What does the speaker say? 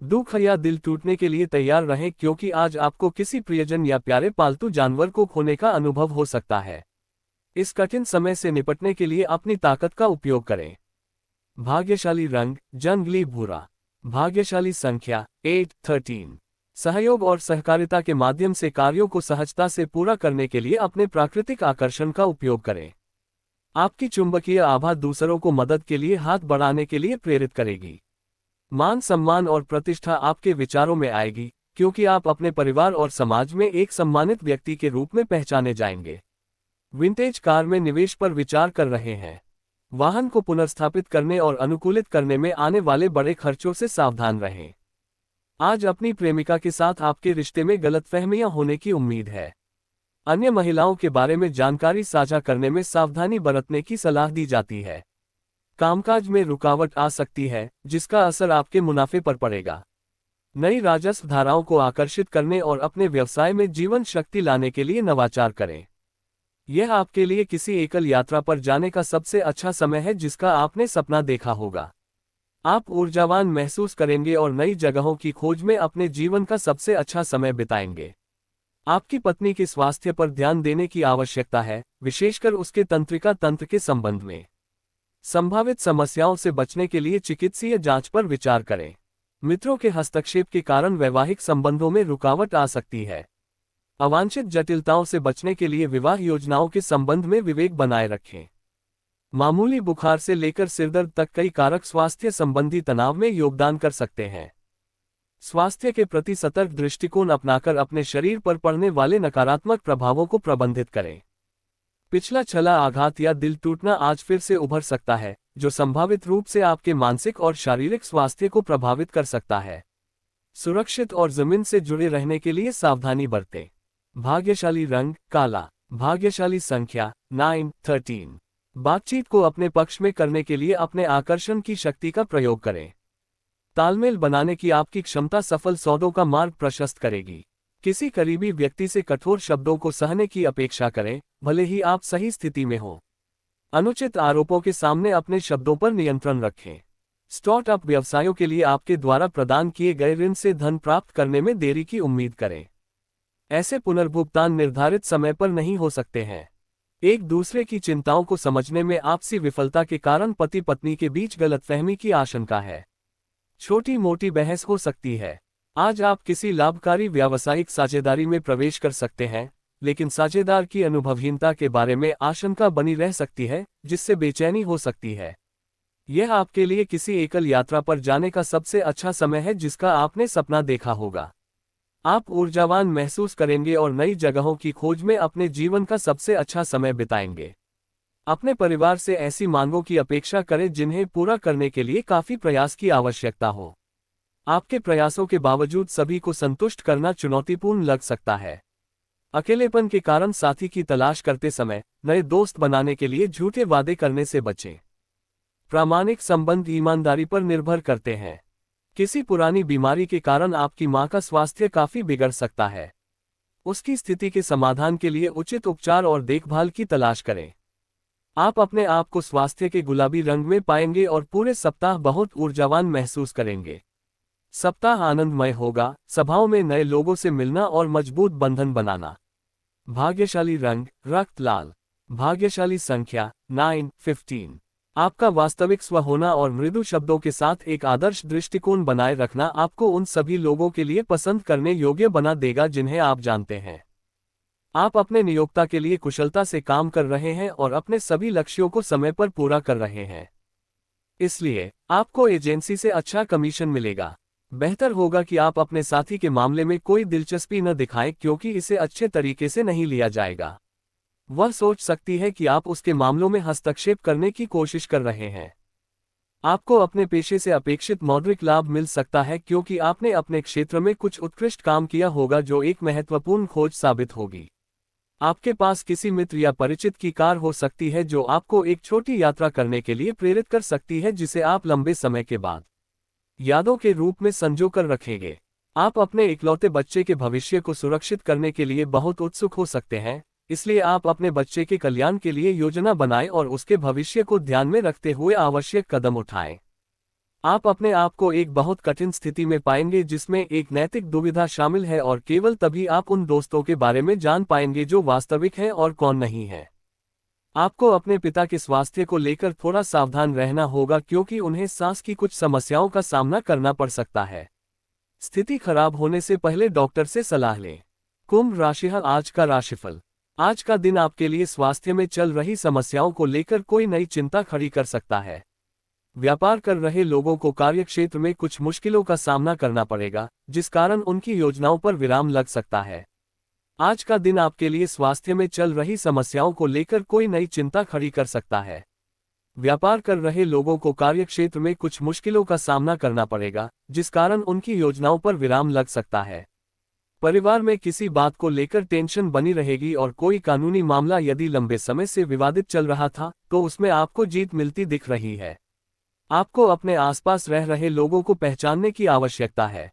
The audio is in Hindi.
दुख या दिल टूटने के लिए तैयार रहें क्योंकि आज आपको किसी प्रियजन या प्यारे पालतू जानवर को खोने का अनुभव हो सकता है। इस कठिन समय से निपटने के लिए अपनी ताकत का उपयोग करें। भाग्यशाली रंग जंगली भूरा। भाग्यशाली संख्या 8-13। सहयोग और सहकारिता के माध्यम से कार्यों को सहजता से पूरा करने के लिए अपने प्राकृतिक आकर्षण का उपयोग करें। आपकी चुंबकीय आभा दूसरों को मदद के लिए हाथ बढ़ाने के लिए प्रेरित करेगी। मान सम्मान और प्रतिष्ठा आपके विचारों में आएगी क्योंकि आप अपने परिवार और समाज में एक सम्मानित व्यक्ति के रूप में पहचाने जाएंगे। विंटेज कार में निवेश पर विचार कर रहे हैं। वाहन को पुनर्स्थापित करने और अनुकूलित करने में आने वाले बड़े खर्चों से सावधान रहें। आज अपनी प्रेमिका के साथ आपके रिश्ते में गलतफहमियां होने की उम्मीद है। अन्य महिलाओं के बारे में जानकारी साझा करने में सावधानी बरतने की सलाह दी जाती है। कामकाज में रुकावट आ सकती है जिसका असर आपके मुनाफे पर पड़ेगा। नई राजस्व धाराओं को आकर्षित करने और अपने व्यवसाय में जीवन शक्ति लाने के लिए नवाचार करें। यह आपके लिए किसी एकल यात्रा पर जाने का सबसे अच्छा समय है जिसका आपने सपना देखा होगा। आप ऊर्जावान महसूस करेंगे और नई जगहों की खोज में अपने जीवन का सबसे अच्छा समय बिताएंगे। आपकी पत्नी के स्वास्थ्य पर ध्यान देने की आवश्यकता है, विशेषकर उसके तंत्रिका तंत्र के संबंध में। संभावित समस्याओं से बचने के लिए चिकित्सीय जांच पर विचार करें। मित्रों के हस्तक्षेप के कारण वैवाहिक संबंधों में रुकावट आ सकती है। अवांछित जटिलताओं से बचने के लिए विवाह योजनाओं के संबंध में विवेक बनाए रखें। मामूली बुखार से लेकर सिरदर्द तक कई कारक स्वास्थ्य संबंधी तनाव में योगदान कर सकते हैं। स्वास्थ्य के प्रति सतर्क दृष्टिकोण अपनाकर अपने शरीर पर पड़ने वाले नकारात्मक प्रभावों को प्रबंधित करें। पिछला छला आघात या दिल टूटना आज फिर से उभर सकता है, जो संभावित रूप से आपके मानसिक और शारीरिक स्वास्थ्य को प्रभावित कर सकता है। सुरक्षित और जमीन से जुड़े रहने के लिए सावधानी बरतें। भाग्यशाली रंग काला। भाग्यशाली संख्या 9-13। बातचीत को अपने पक्ष में करने के लिए अपने आकर्षण की शक्ति का प्रयोग करें। तालमेल बनाने की आपकी क्षमता सफल सौदों का मार्ग प्रशस्त करेगी। किसी करीबी व्यक्ति से कठोर शब्दों को सहने की अपेक्षा करें, भले ही आप सही स्थिति में हो। अनुचित आरोपों के सामने अपने शब्दों पर नियंत्रण रखें। स्टार्टअप व्यवसायों के लिए आपके द्वारा प्रदान किए गए ऋण से धन प्राप्त करने में देरी की उम्मीद करें। ऐसे पुनर्भुगतान निर्धारित समय पर नहीं हो सकते हैं। एक दूसरे की चिंताओं को समझने में आपसी विफलता के कारण पति पत्नी के बीच गलतफहमी की आशंका है। छोटी मोटी बहस हो सकती है। आज आप किसी लाभकारी व्यावसायिक साझेदारी में प्रवेश कर सकते हैं, लेकिन साझेदार की अनुभवहीनता के बारे में आशंका बनी रह सकती है, जिससे बेचैनी हो सकती है। यह आपके लिए किसी एकल यात्रा पर जाने का सबसे अच्छा समय है जिसका आपने सपना देखा होगा। आप ऊर्जावान महसूस करेंगे और नई जगहों की खोज में अपने जीवन का सबसे अच्छा समय बिताएंगे। अपने परिवार से ऐसी मांगों की अपेक्षा करें जिन्हें पूरा करने के लिए काफी प्रयास की आवश्यकता हो। आपके प्रयासों के बावजूद सभी को संतुष्ट करना चुनौतीपूर्ण लग सकता है। अकेलेपन के कारण साथी की तलाश करते समय नए दोस्त बनाने के लिए झूठे वादे करने से बचें। प्रामाणिक संबंध ईमानदारी पर निर्भर करते हैं। किसी पुरानी बीमारी के कारण आपकी मां का स्वास्थ्य काफी बिगड़ सकता है। उसकी स्थिति के समाधान के लिए उचित उपचार और देखभाल की तलाश करें। आप अपने आप को स्वास्थ्य के गुलाबी रंग में पाएंगे और पूरे सप्ताह बहुत ऊर्जावान महसूस करेंगे। सप्ताह आनंदमय होगा, सभाओं में नए लोगों से मिलना और मजबूत बंधन बनाना। भाग्यशाली रंग रक्त लाल। भाग्यशाली संख्या 9-15। आपका वास्तविक स्व होना और मृदु शब्दों के साथ एक आदर्श दृष्टिकोण बनाए रखना आपको उन सभी लोगों के लिए पसंद करने योग्य बना देगा जिन्हें आप जानते हैं। आप अपने नियोक्ता के लिए कुशलता से काम कर रहे हैं और अपने सभी लक्ष्यों को समय पर पूरा कर रहे हैं। इसलिए आपको एजेंसी से अच्छा कमीशन मिलेगा। बेहतर होगा कि आप अपने साथी के मामले में कोई दिलचस्पी न दिखाएं क्योंकि इसे अच्छे तरीके से नहीं लिया जाएगा। वह सोच सकती है कि आप उसके मामलों में हस्तक्षेप करने की कोशिश कर रहे हैं। आपको अपने पेशे से अपेक्षित मौद्रिक लाभ मिल सकता है क्योंकि आपने अपने क्षेत्र में कुछ उत्कृष्ट काम किया होगा जो एक महत्वपूर्ण खोज साबित होगी। आपके पास किसी मित्र या परिचित की कार हो सकती है जो आपको एक छोटी यात्रा करने के लिए प्रेरित कर सकती है जिसे आप लंबे समय के बाद यादों के रूप में संजो कर रखेंगे। आप अपने इकलौते बच्चे के भविष्य को सुरक्षित करने के लिए बहुत उत्सुक हो सकते हैं, इसलिए आप अपने बच्चे के कल्याण के लिए योजना बनाएं और उसके भविष्य को ध्यान में रखते हुए आवश्यक कदम उठाएं। आप अपने आप को एक बहुत कठिन स्थिति में पाएंगे जिसमें एक नैतिक दुविधा शामिल है और केवल तभी आप उन दोस्तों के बारे में जान पाएंगे जो वास्तविक हैं और कौन नहीं है। आपको अपने पिता के स्वास्थ्य को लेकर थोड़ा सावधान रहना होगा क्योंकि उन्हें सांस की कुछ समस्याओं का सामना करना पड़ सकता है। स्थिति खराब होने से पहले डॉक्टर से सलाह लें। कुंभ राशि। आज का राशिफल। आज का दिन आपके लिए स्वास्थ्य में चल रही समस्याओं को लेकर कोई नई चिंता खड़ी कर सकता है। व्यापार कर रहे लोगों को कार्यक्षेत्र में कुछ मुश्किलों का सामना करना पड़ेगा, जिस कारण उनकी योजनाओं पर विराम लग सकता है। आज का दिन आपके लिए स्वास्थ्य में चल रही समस्याओं को लेकर कोई नई चिंता खड़ी कर सकता है। व्यापार कर रहे लोगों को कार्यक्षेत्र में कुछ मुश्किलों का सामना करना पड़ेगा, जिस कारण उनकी योजनाओं पर विराम लग सकता है। परिवार में किसी बात को लेकर टेंशन बनी रहेगी और कोई कानूनी मामला यदि लंबे समय से विवादित चल रहा था तो उसमें आपको जीत मिलती दिख रही है। आपको अपने आसपास रह रहे लोगों को पहचानने की आवश्यकता है।